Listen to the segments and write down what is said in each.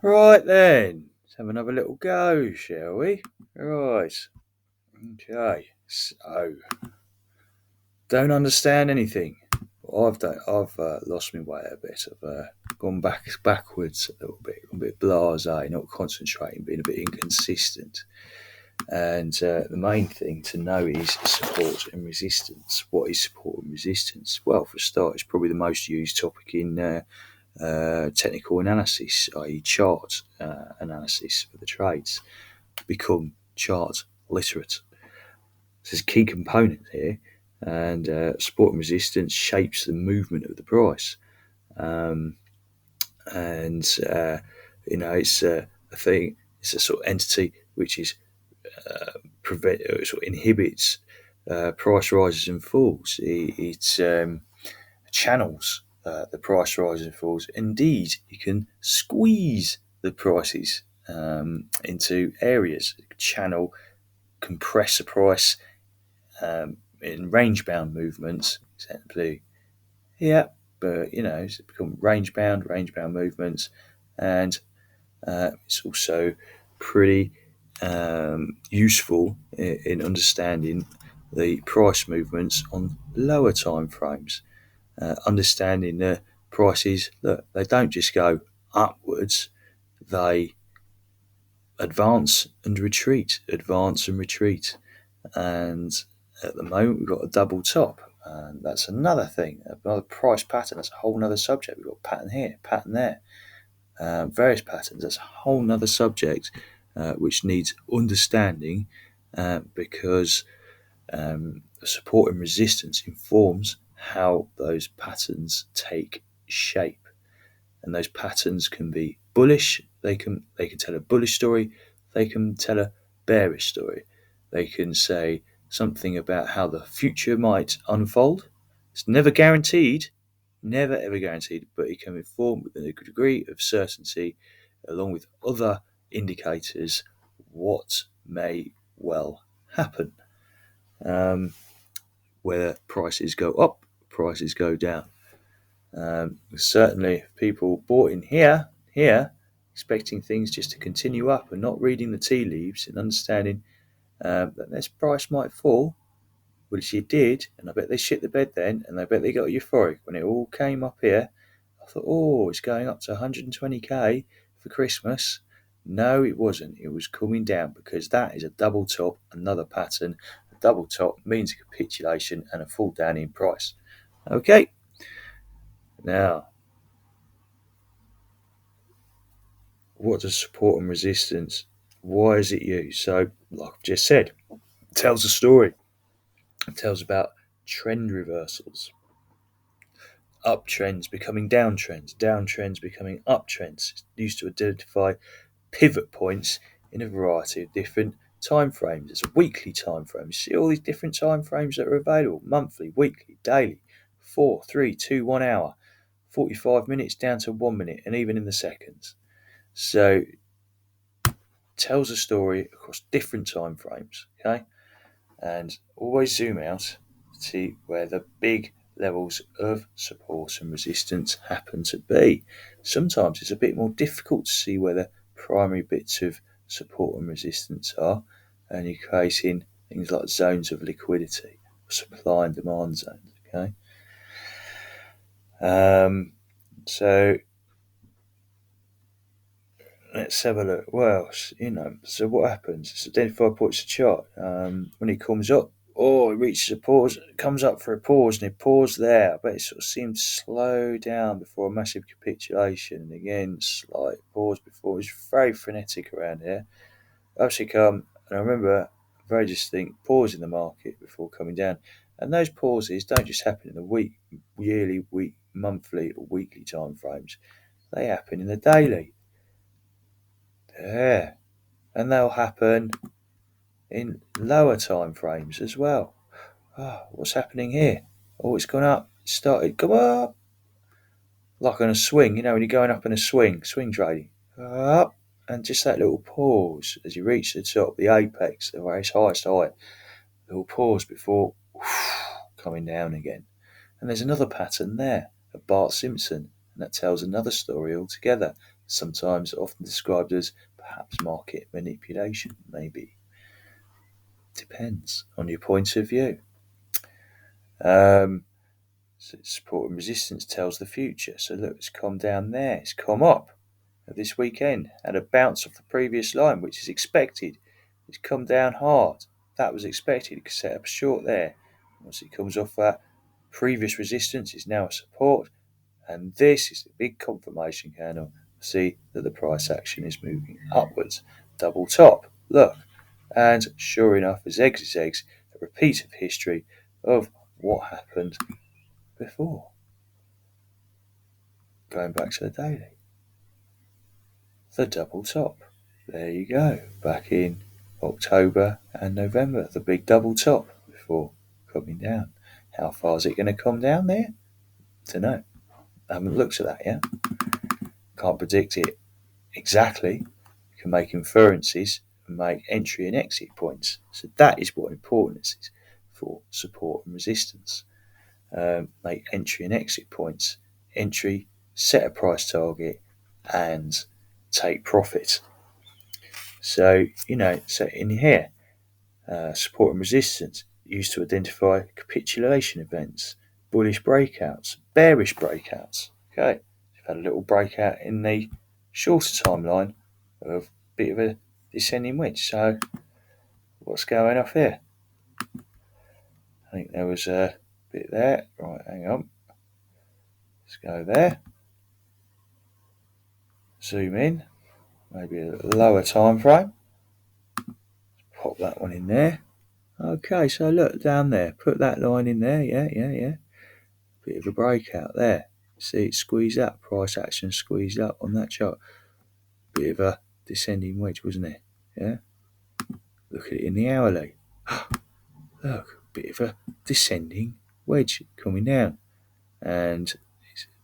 Right then, let's have another little go, shall we? Right. Okay. So, don't understand anything. I've lost my way a bit. I've gone backwards a little bit, a bit blasé, not concentrating, being a bit inconsistent. And the main thing to know is support and resistance. What is support and resistance? Well, for a start, it's probably the most used topic in technical analysis, i.e., chart analysis for the trades. Become chart literate. There's a key component here, and support and resistance shapes the movement of the price. Um, and it's a thing. It's a sort of entity which is sort of inhibits price rises and falls. It channels the price rises and falls. Indeed, you can squeeze the prices into areas, channel, compress a price in range bound movements, exactly. Yeah, but it's become range bound movements, and it's also pretty useful in understanding the price movements on lower time frames. Understanding the prices, look, they don't just go upwards, they advance and retreat. And at the moment, we've got a double top. And that's another thing, another price pattern. That's a whole other subject. We've got pattern here, pattern there, various patterns. That's a whole other subject which needs understanding because support and resistance informs how those patterns take shape. And those patterns can be bullish. They can tell a bullish story. They can tell a bearish story. They can say something about how the future might unfold. It's never guaranteed, never ever guaranteed, but it can inform with a degree of certainty, along with other indicators, what may well happen. Whether prices go up, prices go down. Certainly, people bought in here, expecting things just to continue up and not reading the tea leaves and understanding that this price might fall, which it did, and I bet they shit the bed then, and I bet they got euphoric when it all came up here. I thought, oh, it's going up to 120k for Christmas. No, it wasn't. It was coming down because that is a double top, another pattern. A double top means a capitulation and a fall down in price. Okay, now what does support and resistance? Why is it used? So, like I've just said, it tells a story. It tells about trend reversals, uptrends becoming downtrends, downtrends becoming uptrends. It's used to identify pivot points in a variety of different time frames. There's a weekly time frame. You see all these different time frames that are available: monthly, weekly, daily, 4, 3, 2, 1 hour, 45 minutes down to 1 minute, and even in the seconds. So tells a story across different time frames, okay? And always zoom out to see where the big levels of support and resistance happen to be. Sometimes it's a bit more difficult to see where the primary bits of support and resistance are, and you're creating things like zones of liquidity, supply and demand zones, okay? So let's have a look. Well, so what happens? It's identified points of chart. When it comes up, it reaches a pause, it comes up for a pause, and it paused there. I bet it sort of seemed to slow down before a massive capitulation. And again, slight pause before. It was very frenetic around here. Actually come, and I remember a very distinct pause in the market before coming down. And those pauses don't just happen in the week, yearly, week, monthly, or weekly time frames. They happen in the daily. Yeah, and they'll happen in lower time frames as well. What's happening here? Oh, it's gone up. It started go up like on a swing. When you're going up in a swing trading, up, and just that little pause as you reach the top, the apex, the very highest height. Little pause before coming down again. And there's another pattern there of Bart Simpson, and that tells another story altogether. sometimes often described as perhaps market manipulation, maybe. Depends on your point of view. So support and resistance tells the future. So look, it's come down there, it's come up this weekend, had a bounce off the previous line, which is expected. It's come down hard. That was expected. It could set up a short there. Once it comes off that previous resistance, it's now a support. And this is the big confirmation candle. See that the price action is moving upwards. Double top. Look. And sure enough, as eggs is eggs, a repeat of history of what happened before. Going back to the daily. The double top. There you go. Back in October and November, the big double top before coming down. How far is it going to come down there? Don't know. I haven't looked at that yet. Can't predict it exactly. You can make inferences and make entry and exit points. So that is what importance is for support and resistance. Make entry and exit points. Entry, set a price target, and take profit. So, so in here, support and resistance used to identify capitulation events, bullish breakouts, bearish breakouts. Okay, we've had a little breakout in the shorter timeline of a bit of a descending wedge. So, what's going off here? I think there was a bit there. Right, hang on. Let's go there. Zoom in. Maybe a lower time frame. Pop that one in there. Okay, so look down there. Put that line in there. Yeah. Bit of a breakout there. See it squeezed up. Price action squeezed up on that chart. Bit of a descending wedge, wasn't it? Yeah. Look at it in the hourly. Look, bit of a descending wedge coming down, and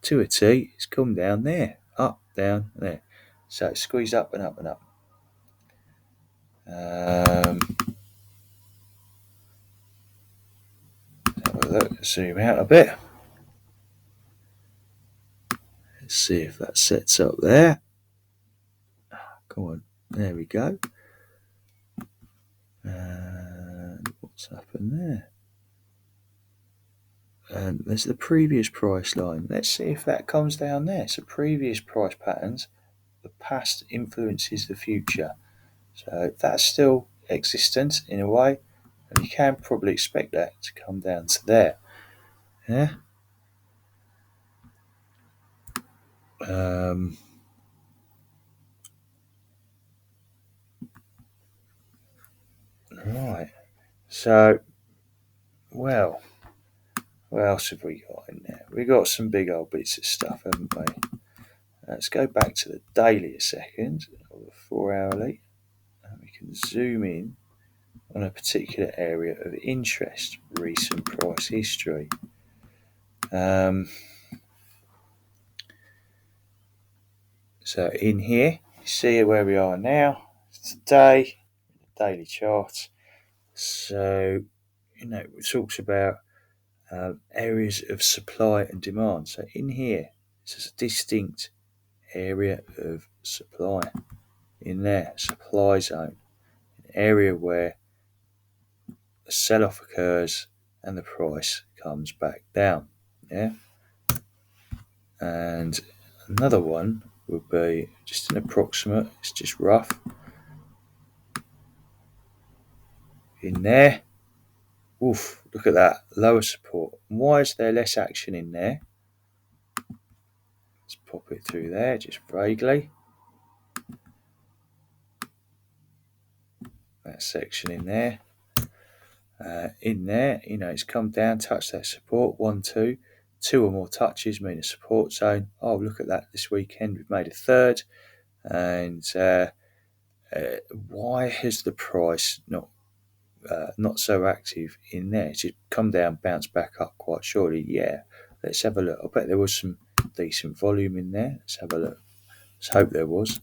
to a T, it's come down there, up, down, there. So it's squeezed up and up and up. Have a look. Zoom out a bit. Let's see if that sets up there. Come on, there we go. And what's happened there? And there's the previous price line. Let's see if that comes down there. So previous price patterns, the past influences the future. So that's still existent in a way, and you can probably expect that to come down to there. Yeah. Right. So, well, what else have we got in there? We got some big old bits of stuff, haven't we? Let's go back to the daily a second, or the 4 hourly, and we can zoom in on a particular area of interest, recent price history. So in here, you see where we are now, today, the daily chart. So, it talks about areas of supply and demand. So in here, it's a distinct area of supply. In there, supply zone, an area where the sell-off occurs and the price comes back down. Yeah. And another one would be just an approximate. It's just rough. In there, oof, look at that, lower support. Why is there less action in there? Let's pop it through there, just vaguely. That section in there. It's come down, touched that support, 1, 2. 2 or more touches mean a support zone. Oh, look at that, this weekend we've made a third. And why has the price not so active in there? It's just come down, bounced back up quite surely. Yeah, let's have a look. I bet there was some decent volume in there. Let's have a look. Let's hope there was.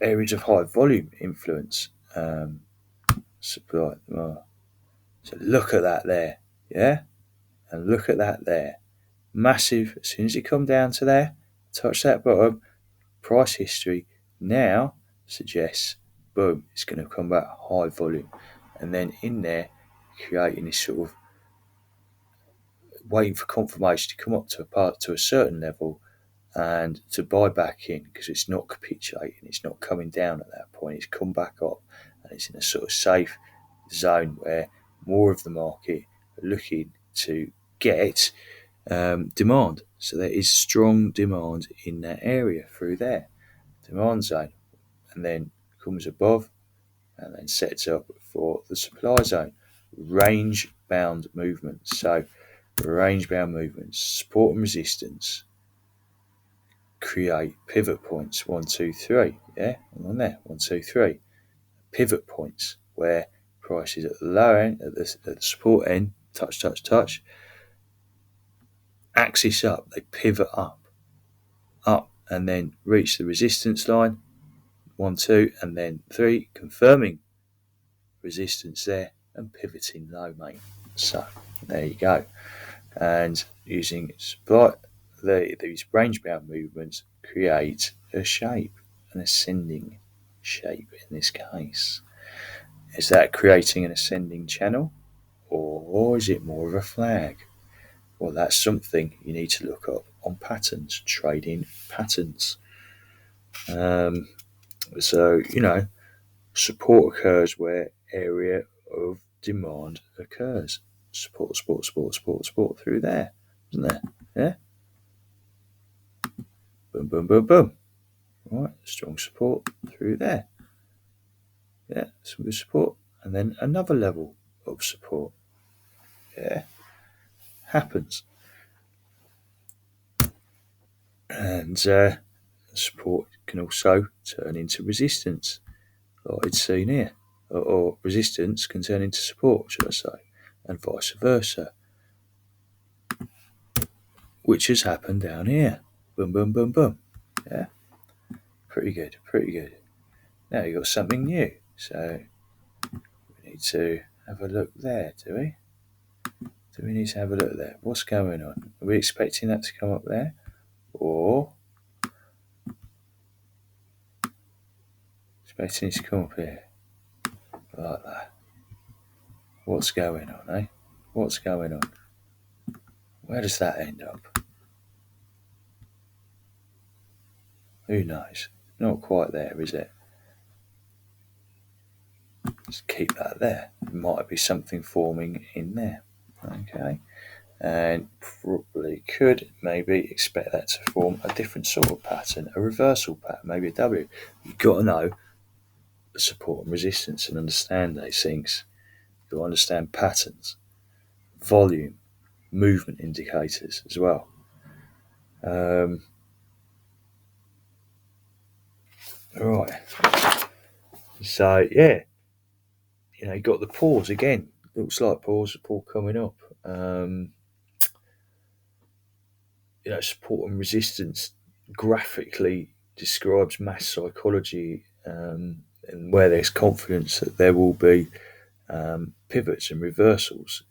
Areas of high volume influence supply. Oh. So look at that there, yeah, and look at that there. Massive. As soon as you come down to there, touch that bottom. Price history now suggests, boom, it's going to come back high volume, and then in there creating this sort of waiting for confirmation to come up to a certain level and to buy back in, because it's not capitulating, it's not coming down at that point, it's come back up and it's in a sort of safe zone where more of the market are looking to get demand. So there is strong demand in that area through there, demand zone, and then comes above and then sets up for the supply zone. Range bound movements. So range bound movements, support and resistance create pivot points. 1, 2, 3. Yeah, on there. 1, 2, 3. Pivot points where prices at the lower end, at the support end, touch, touch, touch, axis up, they pivot up, and then reach the resistance line. 1, 2, and then 3, confirming resistance there and pivoting low, mate. So there you go. And using supply, these range bound movements create a shape, an ascending shape in this case. Is that creating an ascending channel, or is it more of a flag? Well, that's something you need to look up on patterns, trading patterns. So, support occurs where area of demand occurs. Support through there, isn't there? Yeah? Boom, boom, boom, boom. Right, strong support through there. Yeah, some good support. And then another level of support. Yeah, happens. And support can also turn into resistance, like it's seen here. Or resistance can turn into support, should I say, and vice versa. Which has happened down here. Boom, boom, boom, boom. Yeah, pretty good, pretty good. Now you've got something new. So we need to have a look there, do we? Do we need to have a look there? What's going on? Are we expecting that to come up there? Or expecting it to come up here? Like that. What's going on, eh? What's going on? Where does that end up? Who knows? Not quite there, is it? Just keep that there. There might be something forming in there. Okay. And probably could maybe expect that to form a different sort of pattern, a reversal pattern, maybe a W. You've got to know the support and resistance and understand these things. You've got to understand patterns, volume, movement indicators as well. Right. So yeah, you got the pause again. Looks like pause support coming up. Support and resistance graphically describes mass psychology, and where there's confidence that there will be pivots and reversals.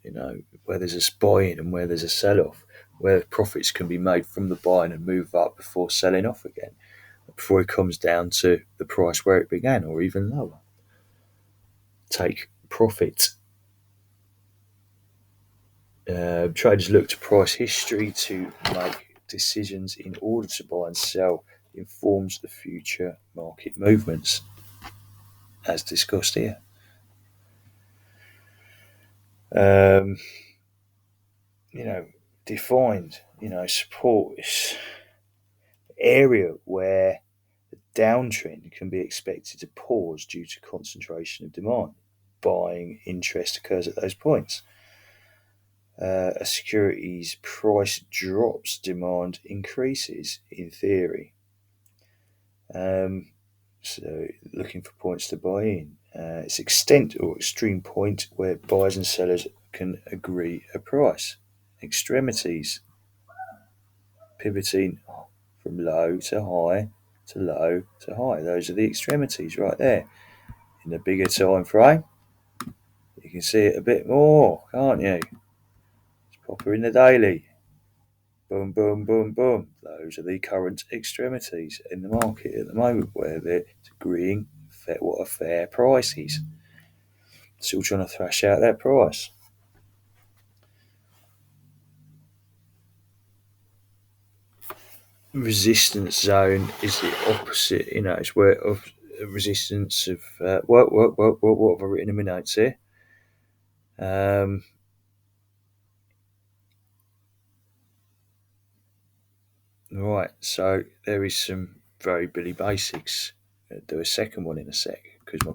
Where there's a buy in and where there's a sell off, where profits can be made from the buying and move up before selling off again, before it comes down to the price where it began or even lower. Take profit. Traders look to price history to make decisions in order to buy and sell. Informs the future market movements, as discussed here. Defined. Support is area where the downtrend can be expected to pause due to concentration of demand. Buying interest occurs at those points. A security's price drops, demand increases, in theory. So looking for points to buy in. It's extent or extreme point where buyers and sellers can agree a price. Extremities. Pivoting from low to high to low to high. Those are the extremities right there. In the bigger time frame, you can see it a bit more, can't you? It's proper in the daily. Boom, boom, boom, boom. Those are the current extremities in the market at the moment, where they're agreeing what a fair price is. Still trying to thrash out that price. Resistance zone is the opposite. It's where of resistance of what have I written in my notes here? Um, right, so there is some very Billy basics. Do a second one in a sec because my